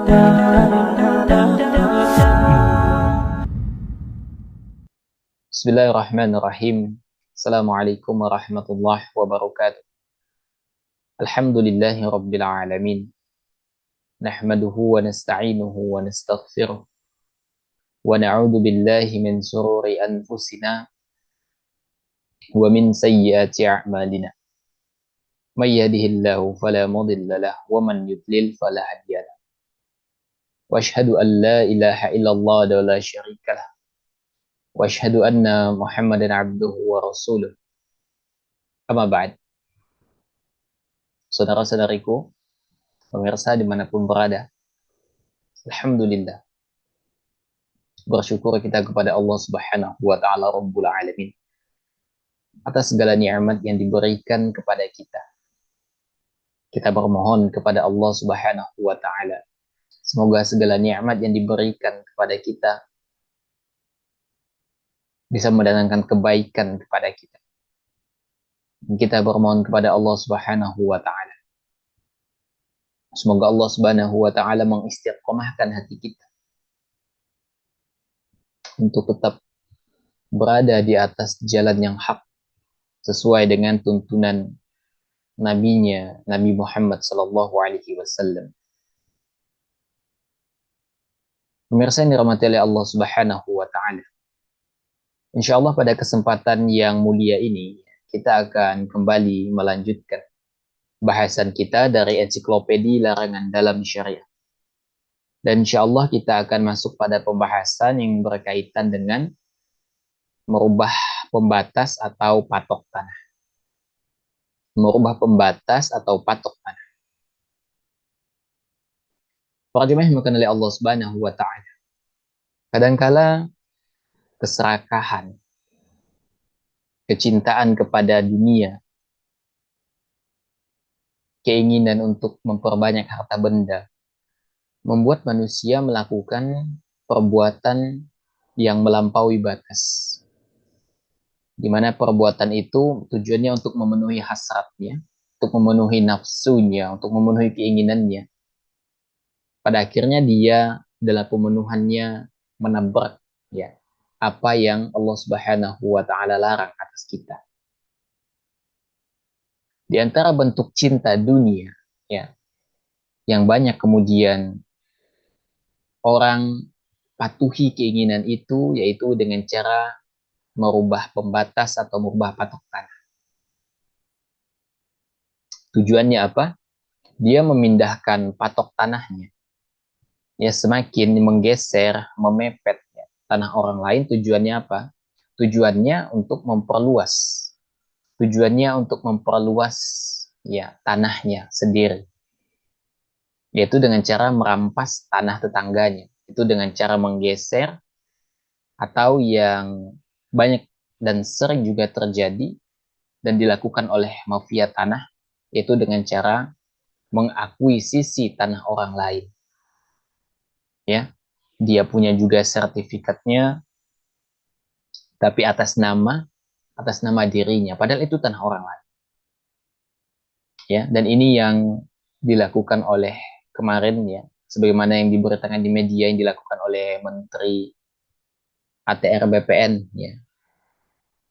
Bismillahirrahmanirrahim. Assalamualaikum warahmatullahi wabarakatuh. Alhamdulillahi rabbil alamin. Nahmaduhu wa nasta'inuhu wa nastaghfiruh. Wa na'udzu billahi min sururi anfusina wa min sayyiati a'malina. May yahdihillahu fala mudilla lahu wa man yudlil fala hadiya lahu. Wa asyhadu an la ilaha illallah wa la syarika lah. Wa asyhadu anna Muhammadan abduhu wa rasuluh. Amma ba'd. Saudara-saudariku, pemirsa dimanapun berada, alhamdulillah, bersyukur kita kepada Allah Subhanahu wa Ta'ala Rabbul Alamin atas segala nikmat yang diberikan kepada kita. Kita bermohon kepada Allah Subhanahu wa Ta'ala, semoga segala nikmat yang diberikan kepada kita bisa mendatangkan kebaikan kepada kita. Kita bermohon kepada Allah Subhanahu wa Ta'ala, semoga Allah Subhanahu wa Ta'ala mengistiqomahkan hati kita untuk tetap berada di atas jalan yang hak sesuai dengan tuntunan nabinya, Nabi Muhammad sallallahu alaihi wasallam. Pemirsa yang dirahmati oleh Allah Subhanahu wa Ta'ala, insyaallah pada kesempatan yang mulia ini kita akan kembali melanjutkan bahasan kita dari ensiklopedia larangan dalam syariat. Dan insyaallah kita akan masuk pada pembahasan yang berkaitan dengan merubah pembatas atau patok tanah. Merubah pembatas atau patok tanah. Para jemaah yang dimuliakan oleh Allah Subhanahu wa Ta'ala, kadangkala keserakahan, kecintaan kepada dunia, keinginan untuk memperbanyak harta benda, membuat manusia melakukan perbuatan yang melampaui batas. Di mana perbuatan itu tujuannya untuk memenuhi hasratnya, untuk memenuhi nafsunya, untuk memenuhi keinginannya. Pada akhirnya dia dalam pemenuhannya menabrak ya apa yang Allah Subhanahu wa Ta'ala larang atas kita. Di antara bentuk cinta dunia ya yang banyak kemudian orang patuhi keinginan itu, yaitu dengan cara merubah pembatas atau merubah patok tanah. Tujuannya apa? Dia memindahkan patok tanahnya. Ya, semakin menggeser, memepet ya, tanah orang lain. Tujuannya apa? Tujuannya untuk memperluas. Tujuannya untuk memperluas ya tanahnya sendiri. Yaitu dengan cara merampas tanah tetangganya. Itu dengan cara menggeser, atau yang banyak dan sering juga terjadi dan dilakukan oleh mafia tanah, yaitu dengan cara mengakuisisi tanah orang lain. Ya, dia punya juga sertifikatnya, tapi atas nama dirinya, padahal itu tanah orang lain. Ya, dan ini yang dilakukan oleh kemarin ya, sebagaimana yang diberitakan di media yang dilakukan oleh Menteri ATR BPN ya,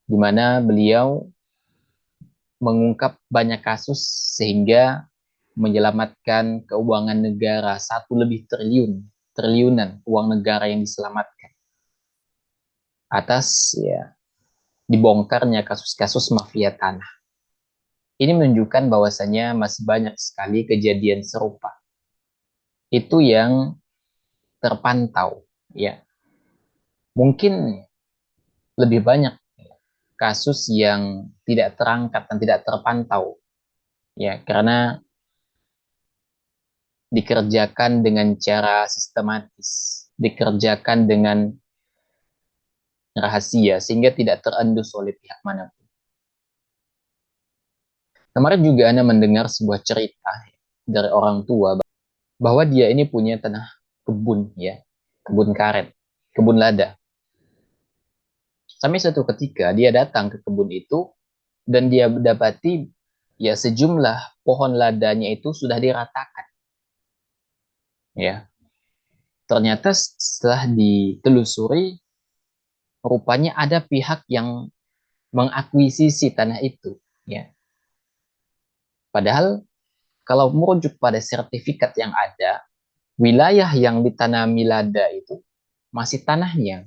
di mana beliau mengungkap banyak kasus sehingga menyelamatkan keuangan negara 1 lebih triliunan uang negara yang diselamatkan atas ya dibongkarnya kasus-kasus mafia tanah. Ini menunjukkan bahwasanya masih banyak sekali kejadian serupa itu yang terpantau ya. Mungkin lebih banyak kasus yang tidak terangkat dan tidak terpantau ya, karena dikerjakan dengan cara sistematis, dikerjakan dengan rahasia sehingga tidak terendus oleh pihak manapun. Kemarin juga Anda mendengar sebuah cerita dari orang tua bahwa dia ini punya tanah kebun ya, kebun karet, kebun lada. Sampai satu ketika dia datang ke kebun itu dan dia dapati ya sejumlah pohon ladanya itu sudah diratakan. Ya. Ternyata setelah ditelusuri, rupanya ada pihak yang mengakuisisi tanah itu. Ya. Padahal kalau merujuk pada sertifikat yang ada, wilayah yang ditanami lada itu masih tanahnya,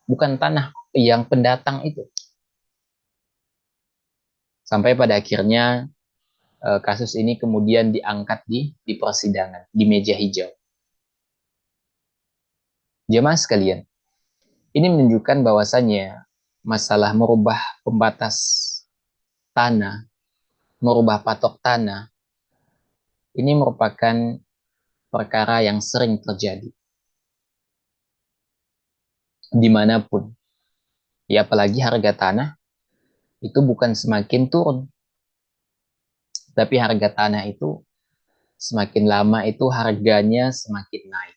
bukan tanah yang pendatang itu. Sampai pada akhirnya kasus ini kemudian diangkat di persidangan, di meja hijau. Jemaah sekalian, ini menunjukkan bahwasannya masalah merubah pembatas tanah, merubah patok tanah, ini merupakan perkara yang sering terjadi dimanapun. Ya apalagi harga tanah itu bukan semakin turun, tapi harga tanah itu semakin lama itu harganya semakin naik.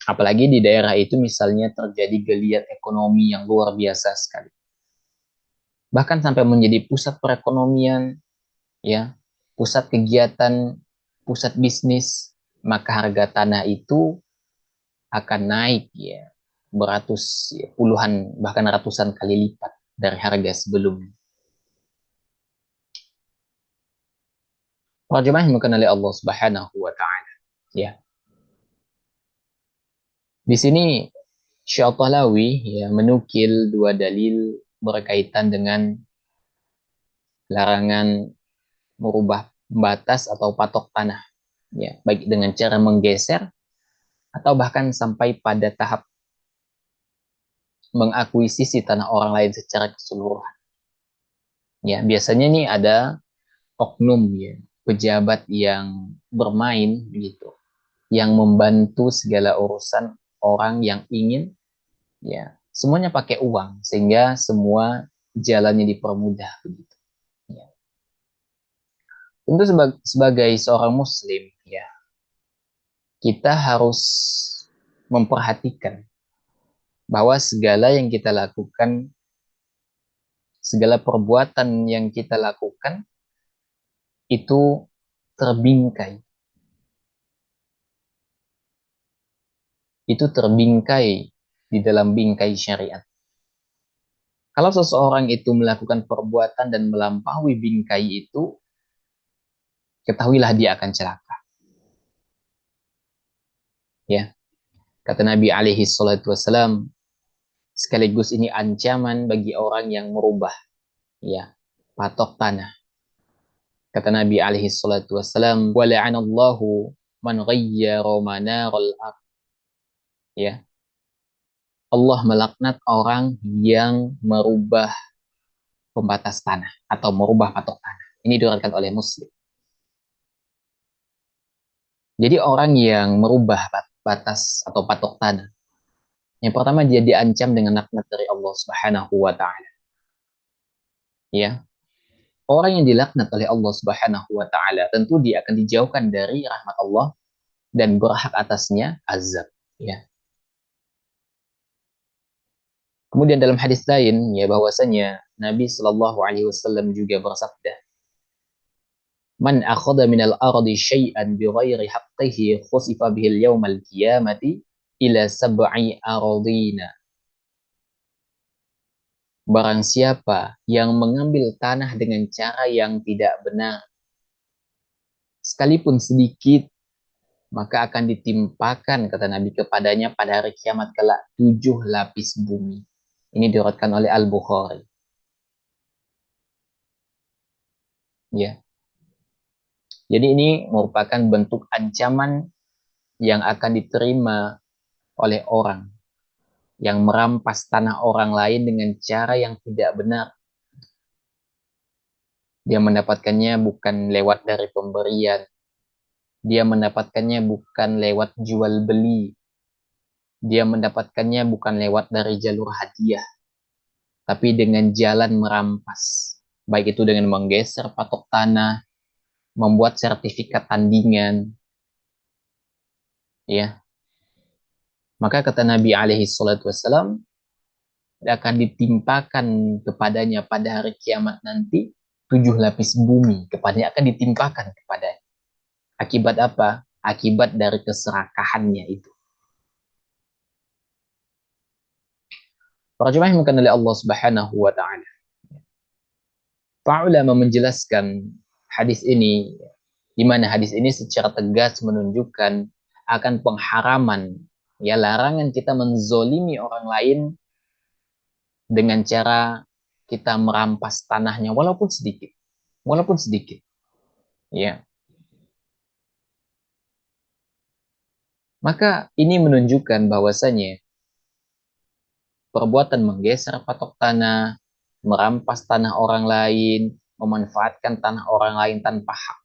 Apalagi di daerah itu misalnya terjadi geliat ekonomi yang luar biasa sekali. Bahkan sampai menjadi pusat perekonomian, ya, pusat kegiatan, pusat bisnis, maka harga tanah itu akan naik ya beratus, ya, puluhan bahkan ratusan kali lipat dari harga sebelumnya. Para jemaah yang dikenali Allah Subhanahu wa taala. Ya. Di sini Syaikhulawi ya menukil dua dalil berkaitan dengan larangan merubah batas atau patok tanah ya, baik dengan cara menggeser atau bahkan sampai pada tahap mengakuisisi tanah orang lain secara keseluruhan. Ya, biasanya nih ada oknum ya, pejabat yang bermain gitu, yang membantu segala urusan orang yang ingin ya, semuanya pakai uang sehingga semua jalannya dipermudah begitu. Ya. Tentu sebagai seorang muslim ya, kita harus memperhatikan bahwa segala yang kita lakukan, segala perbuatan yang kita lakukan itu terbingkai. Itu terbingkai di dalam bingkai syariat. Kalau seseorang itu melakukan perbuatan dan melampaui bingkai itu, ketahuilah dia akan celaka. Ya, kata Nabi alaihi salatu wassalam, sekaligus ini ancaman bagi orang yang merubah ya patok tanah. Kata Nabi alaihi salatu wassalam, wa la'anallahu man ghayyara manaral ard. Ya, Allah melaknat orang yang merubah pembatas tanah atau merubah patok tanah. Ini diriwayatkan oleh Muslim. Jadi orang yang merubah batas atau patok tanah, yang pertama dia diancam dengan laknat dari Allah Subhanahu wa taala. Ya. Orang yang dilaknat oleh Allah Subhanahu wa taala tentu dia akan dijauhkan dari rahmat Allah dan berhak atasnya azab, ya. Kemudian dalam hadis lain ya bahwasanya Nabi Shallallahu alaihi wasallam juga bersabda, "Man akhadha minal ardi syai'an bighairi haqqihi khusifa bihil yaumal qiyamati ila sab'i aradina." Barang siapa yang mengambil tanah dengan cara yang tidak benar, sekalipun sedikit, maka akan ditimpakan, kata Nabi, kepadanya pada hari kiamat kelak 7 lapis bumi. Ini diriwayatkan oleh Al-Bukhari. Ya. Jadi ini merupakan bentuk ancaman yang akan diterima oleh orang yang merampas tanah orang lain dengan cara yang tidak benar. Dia mendapatkannya bukan lewat dari pemberian. Dia mendapatkannya bukan lewat jual beli. Dia mendapatkannya bukan lewat dari jalur hadiah, tapi dengan jalan merampas. Baik itu dengan menggeser patok tanah, membuat sertifikat tandingan, ya. Maka kata Nabi alaihi salatu wassalam, akan ditimpakan kepadanya pada hari kiamat nanti 7 lapis bumi kepadanya akan ditimpakan kepadanya. Akibat apa? akibat dari keserakahannya itu. Para jemaah yang oleh Allah Subhanahu wa taala. Para ulama menjelaskan hadis ini, di mana hadis ini secara tegas menunjukkan akan pengharaman, ya, larangan kita menzolimi orang lain dengan cara kita merampas tanahnya walaupun sedikit, ya. Maka ini menunjukkan bahwasanya perbuatan menggeser patok tanah, merampas tanah orang lain, memanfaatkan tanah orang lain tanpa hak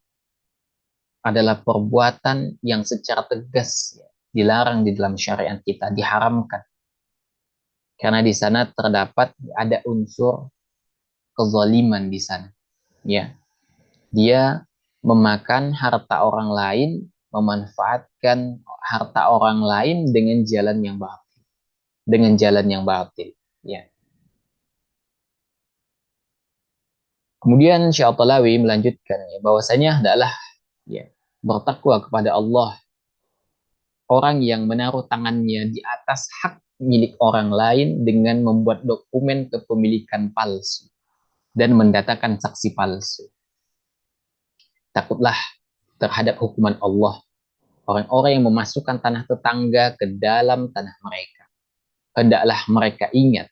adalah perbuatan yang secara tegas, ya, dilarang di dalam syariat kita, diharamkan. Karena di sana terdapat ada unsur kezaliman di sana, ya. Dia memakan harta orang lain, memanfaatkan harta orang lain dengan jalan yang batil, ya. Kemudian Syekh Al-Talawi melanjutkan, ya, bahwasanya adalah, ya, bertakwa kepada Allah orang yang menaruh tangannya di atas hak milik orang lain dengan membuat dokumen kepemilikan palsu dan mendatangkan saksi palsu. Takutlah terhadap hukuman Allah orang-orang yang memasukkan tanah tetangga ke dalam tanah mereka. Hendaklah mereka ingat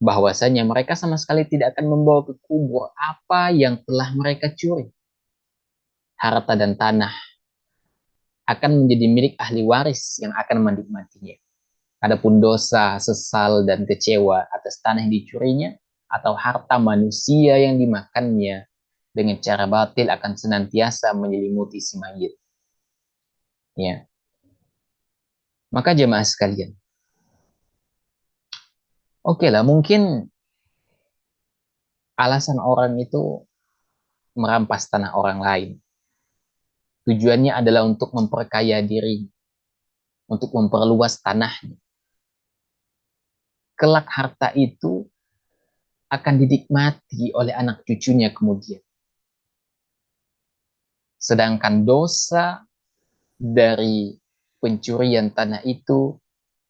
bahwasanya mereka sama sekali tidak akan membawa ke kubur apa yang telah mereka curi. Harta dan tanah akan menjadi milik ahli waris yang akan menikmatinya. Adapun dosa, sesal, dan kecewa atas tanah yang dicurinya atau harta manusia yang dimakannya dengan cara batil akan senantiasa menyelimuti si mayit. Ya. Maka jemaah sekalian, oke lah, mungkin alasan orang itu merampas tanah orang lain. Tujuannya adalah untuk memperkaya diri, untuk memperluas tanahnya. Kelak harta itu akan dinikmati oleh anak cucunya kemudian. Sedangkan dosa dari pencurian tanah itu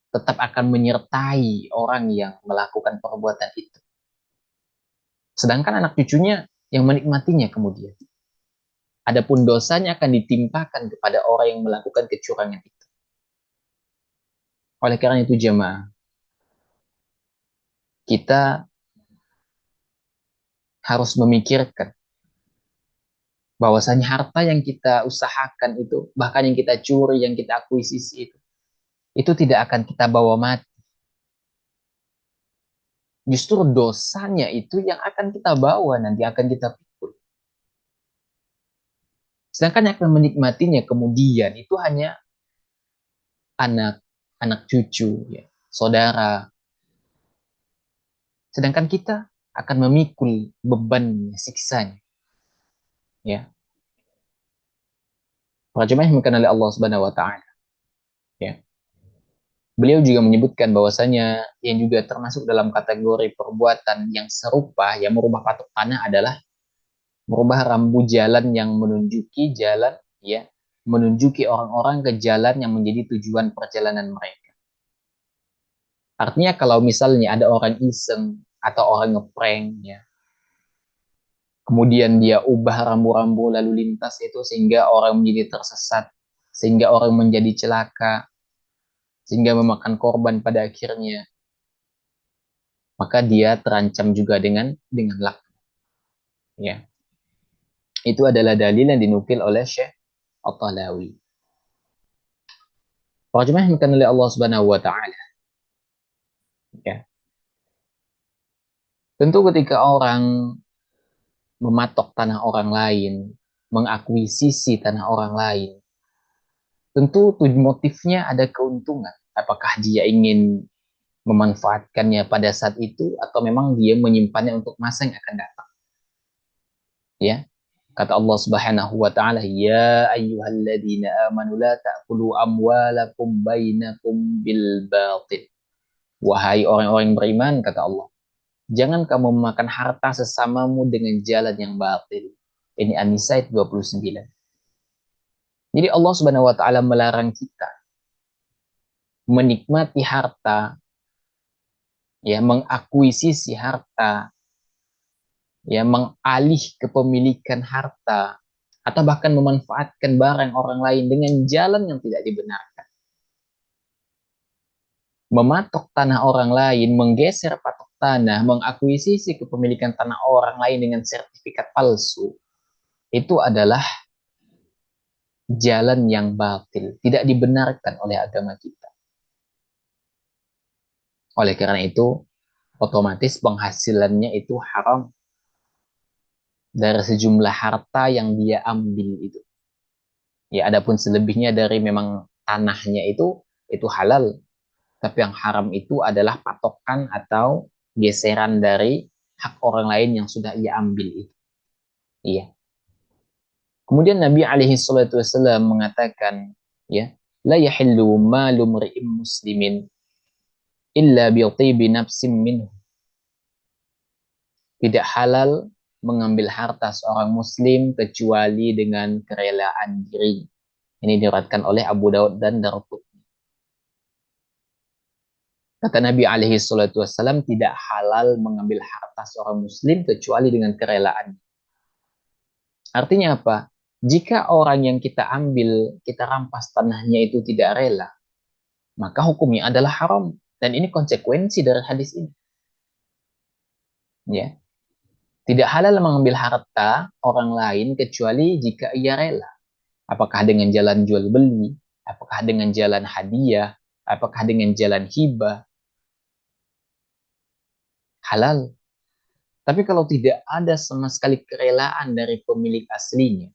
tetap akan menyertai orang yang melakukan perbuatan itu. Sedangkan anak cucunya yang menikmatinya kemudian. Adapun dosanya akan ditimpakan kepada orang yang melakukan kecurangan itu. Oleh karena itu jemaah, kita harus memikirkan bahwasanya harta yang kita usahakan itu, bahkan yang kita curi, yang kita akuisisi itu tidak akan kita bawa mati. Justru dosanya itu yang akan kita bawa, nanti akan kita pikul. Sedangkan yang akan menikmatinya kemudian itu hanya anak, anak cucu, ya, saudara. Sedangkan kita akan memikul beban siksanya, ya. Para jemaah yang dimuliakan oleh Allah Subhanahu wa taala, ya. Beliau juga menyebutkan bahwasanya yang juga termasuk dalam kategori perbuatan yang serupa yang merubah patok tanah adalah merubah rambu jalan yang menunjuki jalan, ya, menunjuki orang-orang ke jalan yang menjadi tujuan perjalanan mereka. Artinya kalau misalnya ada orang iseng atau orang ngeprank, ya, kemudian dia ubah rambu-rambu lalu lintas itu sehingga orang menjadi tersesat, sehingga orang menjadi celaka, sehingga memakan korban pada akhirnya, maka dia terancam juga dengan laknat, ya. Itu adalah dalil yang dinukil oleh Syekh At-Talawi. Para jemaah yang oleh Allah Subhanahu wa taala, ya. Tentu ketika orang mematok tanah orang lain, mengakuisisi tanah orang lain, tentu motifnya ada keuntungan. Apakah dia ingin memanfaatkannya pada saat itu atau memang dia menyimpannya untuk masa yang akan datang. Ya, kata Allah Subhanahu wa taala, ya ayyuhalladzina amanu la ta'kulu amwalakum bainakum bil batil. Wahai orang-orang yang beriman, kata Allah, jangan kamu memakan harta sesamamu dengan jalan yang batil. Ini An-Nisa 29. Jadi Allah Subhanahu wa taala melarang kita menikmati harta, ya, mengakuisisi harta, ya, mengalih kepemilikan harta, atau bahkan memanfaatkan barang orang lain dengan jalan yang tidak dibenarkan. Mematok tanah orang lain, menggeser patok tanah, mengakuisisi kepemilikan tanah orang lain dengan sertifikat palsu, itu adalah jalan yang batil, tidak dibenarkan oleh agama kita. Oleh karena itu, otomatis penghasilannya itu haram dari sejumlah harta yang dia ambil itu. Ya, adapun selebihnya dari memang tanahnya itu halal. Tapi yang haram itu adalah patokan atau geseran dari hak orang lain yang sudah ia ambil itu. Iya. Kemudian Nabi alaihi salatu wasallam mengatakan, ya, la yahillu malu mri'in muslimin illa bi tibi nafsin minhu. Tidak halal mengambil harta seorang muslim kecuali dengan kerelaan diri. Ini diriwayatkan oleh Abu Daud dan Darqutni. Kata Nabi alaihi salatu wasallam, tidak halal mengambil harta seorang muslim kecuali dengan kerelaan. Artinya apa? Jika orang yang kita ambil, kita rampas tanahnya itu tidak rela, maka hukumnya adalah haram. Dan ini konsekuensi dari hadis ini. Ya, tidak halal mengambil harta orang lain kecuali jika ia rela. Apakah dengan jalan jual beli, apakah dengan jalan hadiah, apakah dengan jalan hibah, halal. Tapi kalau tidak ada sama sekali kerelaan dari pemilik aslinya,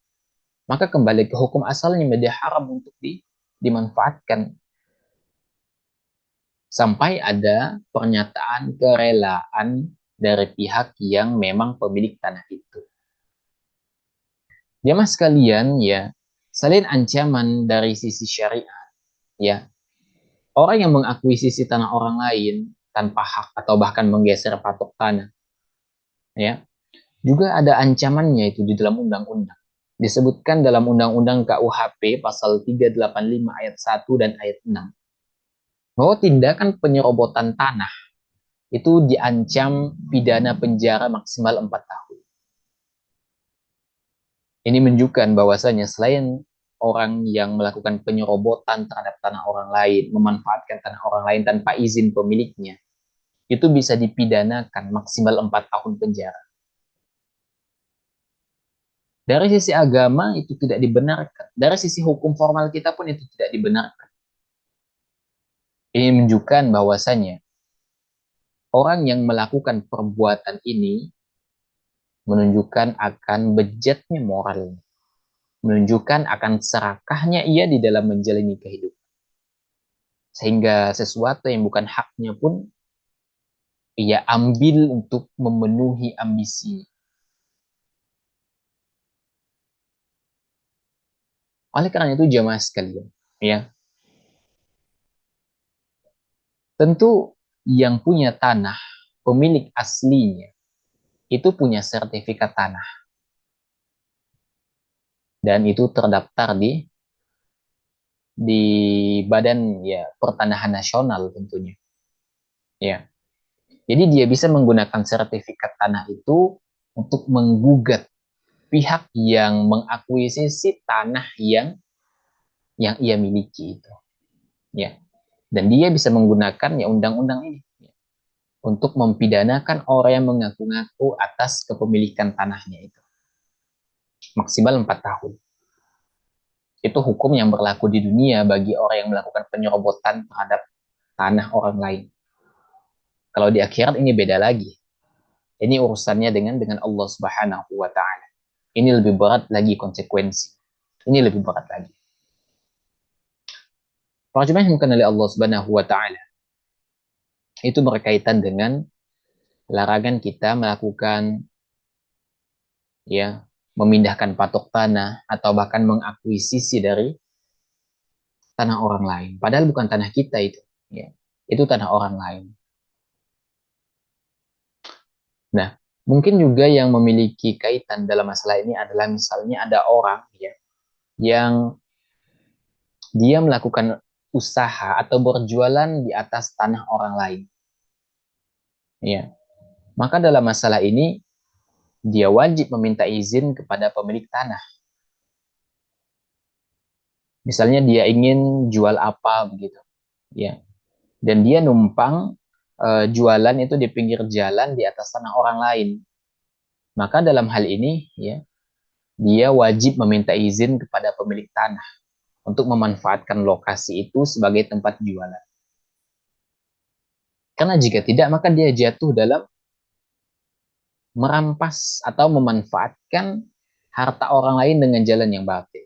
maka kembali ke hukum asalnya menjadi haram untuk dimanfaatkan sampai ada pernyataan kerelaan dari pihak yang memang pemilik tanah itu. Jamaah sekalian, ya, selain ancaman dari sisi syariat, ya, orang yang mengakuisisi tanah orang lain tanpa hak atau bahkan menggeser patok tanah, ya, juga ada ancamannya itu di dalam undang-undang. Disebutkan dalam Undang-Undang KUHP pasal 385 ayat 1 dan ayat 6 bahwa tindakan penyerobotan tanah itu diancam pidana penjara maksimal 4 tahun. Ini menunjukkan bahwasanya selain orang yang melakukan penyerobotan terhadap tanah orang lain, memanfaatkan tanah orang lain tanpa izin pemiliknya, itu bisa dipidanakan maksimal 4 tahun penjara. Dari sisi agama itu tidak dibenarkan. Dari sisi hukum formal kita pun itu tidak dibenarkan. Ini menunjukkan bahwasanya orang yang melakukan perbuatan ini menunjukkan akan bejatnya moral, menunjukkan akan serakahnya ia di dalam menjalani kehidupan. Sehingga sesuatu yang bukan haknya pun ia ambil untuk memenuhi ambisi. Oleh karena itu jamaah sekalian, ya, tentu yang punya tanah, pemilik aslinya, itu punya sertifikat tanah. Dan itu terdaftar di Badan, ya, Pertanahan Nasional tentunya. Ya. Jadi dia bisa menggunakan sertifikat tanah itu untuk menggugat pihak yang mengakuisisi tanah yang ia miliki itu. Ya. Dan dia bisa menggunakan, ya, undang-undang ini, ya, untuk mempidanakan orang yang mengaku-ngaku atas kepemilikan tanahnya itu. Maksimal 4 tahun. Itu hukum yang berlaku di dunia bagi orang yang melakukan penyerobotan terhadap tanah orang lain. Kalau di akhirat ini beda lagi. Ini urusannya dengan Allah Subhanahu wa taala. Ini lebih berat lagi konsekuensi. Ini lebih berat lagi. Para jemaah yang oleh Allah Subhanahu wa taala, itu berkaitan dengan larangan kita melakukan, ya, memindahkan patok tanah atau bahkan mengakuisisi dari tanah orang lain. Padahal bukan tanah kita itu, ya. Itu tanah orang lain. Nah, mungkin juga yang memiliki kaitan dalam masalah ini adalah misalnya ada orang, ya, yang dia melakukan usaha atau berjualan di atas tanah orang lain. Ya. Maka dalam masalah ini dia wajib meminta izin kepada pemilik tanah. Misalnya dia ingin jual apa begitu, ya. Dan dia numpang jualan itu di pinggir jalan di atas tanah orang lain. Maka dalam hal ini, ya, dia wajib meminta izin kepada pemilik tanah untuk memanfaatkan lokasi itu sebagai tempat jualan. Karena jika tidak, maka dia jatuh dalam merampas atau memanfaatkan harta orang lain dengan jalan yang batil.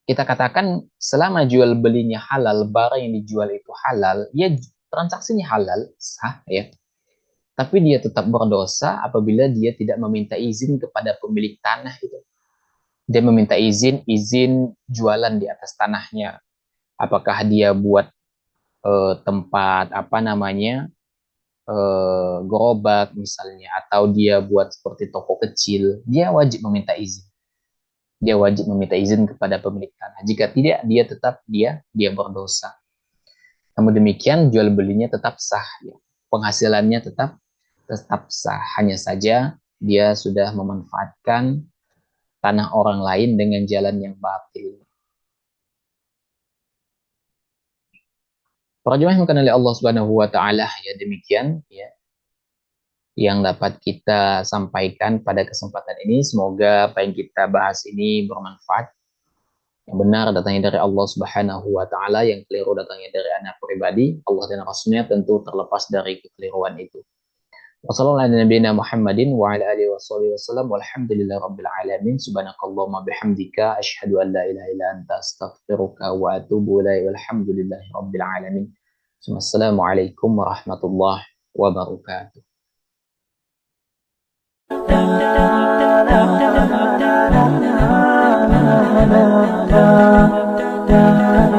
Kita katakan selama jual belinya halal, barang yang dijual itu halal, ya transaksinya halal, sah ya. Tapi dia tetap berdosa apabila dia tidak meminta izin kepada pemilik tanah itu. Dia meminta izin jualan di atas tanahnya. Apakah dia buat tempat apa namanya gerobak misalnya, atau dia buat seperti toko kecil, dia wajib meminta izin. Dia wajib meminta izin kepada pemilik tanah. Jika tidak, dia tetap dia berdosa. Namun demikian, jual belinya tetap sah. Ya. Penghasilannya tetap sah. Hanya saja dia sudah memanfaatkan tanah orang lain dengan jalan yang batil. Para jemaah yang oleh Allah Subhanahu wa taala, ya demikian ya yang dapat kita sampaikan pada kesempatan ini. Semoga apa yang kita bahas ini bermanfaat. Yang benar datangnya dari Allah Subhanahu wa taala, yang keliru datangnya dari anak pribadi. Allah dan Rasulnya tentu terlepas dari kekeliruan itu. Wassalamualaikum Muhammadin wa ala alihi wasallam walhamdulillahi rabbil alamin. Subhanakallahumma bihamdika asyhadu an la ilaha illa anta astaghfiruka wa atubu ilaik. Walhamdulillahi rabbil alamin. Wassalamualaikum warahmatullahi wabarakatuh. Da da da da da da da da da.